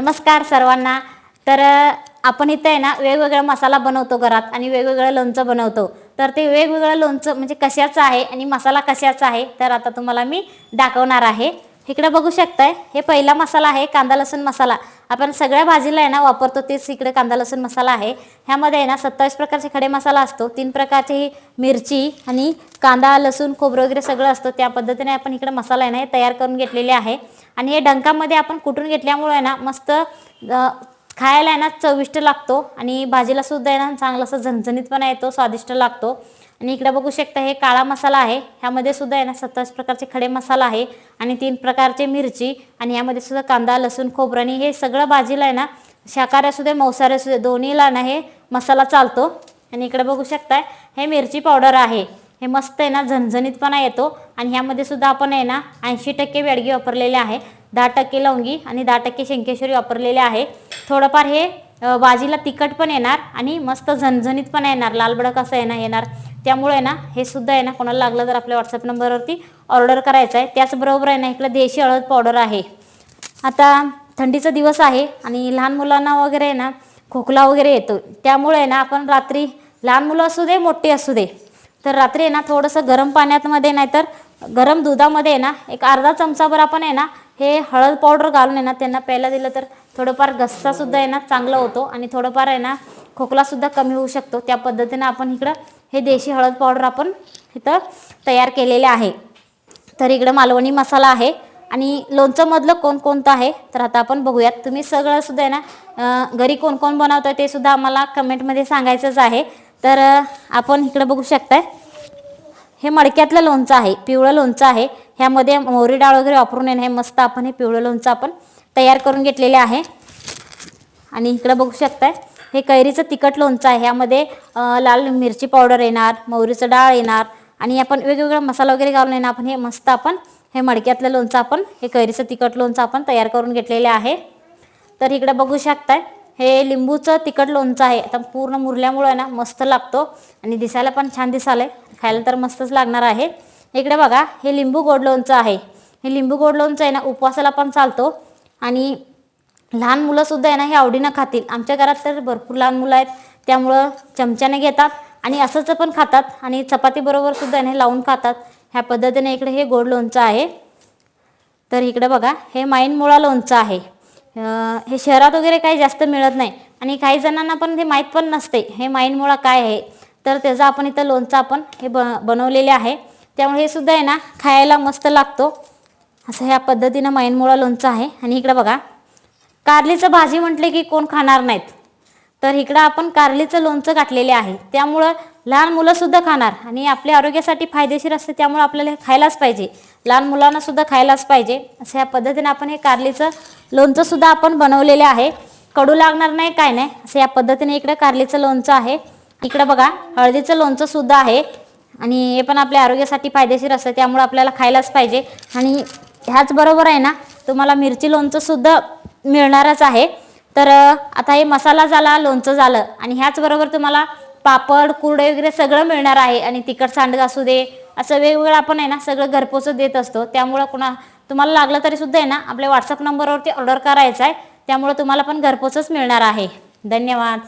नमस्कार सर्वांना। तर आपण इथे आहे ना वेगवेगळा मसाला बनवतो घरात आणि वेगवेगळं लोणचं बनवतो। तर ते वेगवेगळं लोणचं म्हणजे कशाचं आहे आणि मसाला कशाचा आहे तर आता तुम्हाला मी दाखवणार आहे। इकडे बघू शकताय हे पहिला मसाला आहे कांदा लसूण मसाला। आपण सगळ्या भाजीला आहे ना वापरतो तेच इकडे कांदा लसूण मसाला आहे। ह्यामध्ये आहे ना 27 प्रकारचे खडे मसाला असतो, 3 प्रकारची मिरची आणि कांदा लसूण खोबरं वगैरे सगळं असतं। त्या पद्धतीने आपण इकडे मसाला आहे ना तयार करून घेतलेले आहे आणि हे डंकामध्ये आपण कुटून घेतल्यामुळे आहे ना मस्त खायला आहे ना चविष्ट लागतो आणि भाजीला सुद्धा आहे ना चांगला असा झणझणीतपणा येतो, स्वादिष्ट लागतो। आणि इकडे बघू शकता हे काळा मसाला आहे, ह्यामध्ये सुद्धा आहे ना 27 प्रकारचे खडे मसाला आहे आणि 3 प्रकारचे मिरची आणि ह्यामध्ये सुद्धा कांदा लसूण खोबरं आणि हे सगळं भाजीला आहे ना शाकाहारी असू दे मांसाहारी असू दे दोन्हीला ना हे मसाला चालतो। आणि इकडे बघू शकता हे मिरची पावडर आहे, हे मस्त आहे ना झणझणीतपणा येतो आणि ह्यामध्ये सुद्धा आपण आहे ना 80% बेडगी वापरलेले आहे, 10% लवंगी आणि 10% शंकेश्वरी वापरलेले आहे। थोडंफार हे भाजीला तिखट पण येणार आणि मस्त झणझणीत पण येणार, लालबडक असं आहे ना येणार। त्यामुळे ना हे सुद्धा आहे ना कोणाला लागलं तर आपल्या व्हॉट्सअप नंबरवरती ऑर्डर करायचं आहे। त्याचबरोबर आहे ना इकडे देशी हळद पावडर आहे। आता थंडीचा दिवस आहे आणि लहान मुलांना वगैरे आहे ना खोकला वगैरे येतो, त्यामुळे ना आपण रात्री लहान मुलं असू दे मोठे असू दे तर रात्री आहे ना थोडंसं गरम पाण्यामध्ये नाही तर गरम दुधामध्ये आहे ना एक अर्धा चमचाभर आपण आहे ना हे हळद पावडर घालून आहे ना त्यांना प्यायला दिलं तर थोडंफार घसासुद्धा आहे ना चांगला होतो आणि थोडंफार आहे ना खोकलासुद्धा कमी होऊ शकतो। त्या पद्धतीने आपण इकडं हे देशी हळद पावडर आपण इथं तयार केलेले आहे। तर इकडं मालवणी मसाला आहे आणि लोणचंमधलं कोणकोणतं आहे तर आता आपण बघूयात। तुम्ही सगळं सुद्धा आहे ना घरी कोण कोण बनवतं ते सुद्धा आम्हाला कमेंटमध्ये सांगायचंच आहे। तर आपण इकडं बघू शकताय हे मडक्यातलं लोणचं आहे, पिवळं लोणचं आहे। ह्यामध्ये मोहरी डाळ वगैरे वापरून हे मस्त आपण हे पिवळं लोणचं आपण तयार करून घेतलेले आहे। आणि इकडे बघू शकताय हे कैरीचं तिखट लोणचं आहे, ह्यामध्ये लाल मिरची पावडर येणार, मोहरीचं डाळ येणार आणि आपण वेगवेगळा मसाला वगैरे घालून येणार आपण हे मस्त आपण हे मडक्यातलं लोणचं आपण हे कैरीचं तिखट लोणचं आपण तयार करून घेतलेले आहे। तर इकडे बघू शकताय हे लिंबूचं तिखट लोणचं आहे। आता पूर्ण मुरल्यामुळे ना मस्त लागतो आणि दिसायला पण छान दिसाले, खायला तर मस्तच लागणार आहे। इकडे बघा हे लिंबू गोड लोणचं आहे, हे लिंबू गोड लोणचं आहे ना उपवासाला पण चालतो आणि लहान मुलंसुद्धा आहे ना हे आवडीनं खातील। आमच्या घरात तर भरपूर लहान मुलं आहेत, त्यामुळं चमच्याने घेतात आणि असंच पण खातात आणि चपातीबरोबर सुद्धा हे लावून खातात। ह्या पद्धतीने इकडे हे गोड लोणचं आहे। तर इकडे बघा हे माईनमुळा लोणचं आहे, हे शहरात वगैरे काही जास्त मिळत नाही आणि काही जणांना पण ते माहीत पण नसते हे माईनमुळा काय आहे। तर त्याचं आपण इथं लोणचं आपण हे बनवलेले आहे, त्यामुळे हे सुद्धा आहे ना खायला मस्त लागतो। असं ह्या पद्धतीनं माईनमुळा लोणचं आहे। आणि इकडे बघा कारलीचं भाजी म्हटले की कोण खाणार नाहीत, तर इकडं आपण कारलीचं लोणचं घातलेले आहे, त्यामुळं लहान मुलंसुद्धा खाणार आणि आपल्या आरोग्यासाठी फायदेशीर असते, त्यामुळे आपल्याला हे खायलाच पाहिजे, लहान मुलांनासुद्धा खायलाच पाहिजे। असं ह्या पद्धतीने आपण हे कारलीचं लोणचंसुद्धा आपण बनवलेले आहे, कडू लागणार नाही काय नाही। असं या पद्धतीने इकडे कारलीचं लोणचं आहे। इकडे बघा हळदीचं लोणचंसुद्धा आहे आणि हे पण आपल्या आरोग्यासाठी फायदेशीर असतं, त्यामुळे आपल्याला खायलाच पाहिजे। आणि ह्याचबरोबर आहे ना तुम्हाला मिरची लोणचंसुद्धा मिळणारच आहे। तर आता हे मसाला झाला, लोणचं झालं आणि ह्याचबरोबर तुम्हाला पापड कुरडे वगैरे सगळं मिळणार आहे आणि तिखट सांडगं असू दे असं वेगवेगळं आपण आहे ना सगळं घरपोच देत असतो। त्यामुळं तुम्हाला लागलं तरी सुद्धा आहे ना आपल्या व्हॉट्सअप नंबरवरती ऑर्डर करायचं आहे, त्यामुळे तुम्हाला पण घरपोचच मिळणार आहे। धन्यवाद।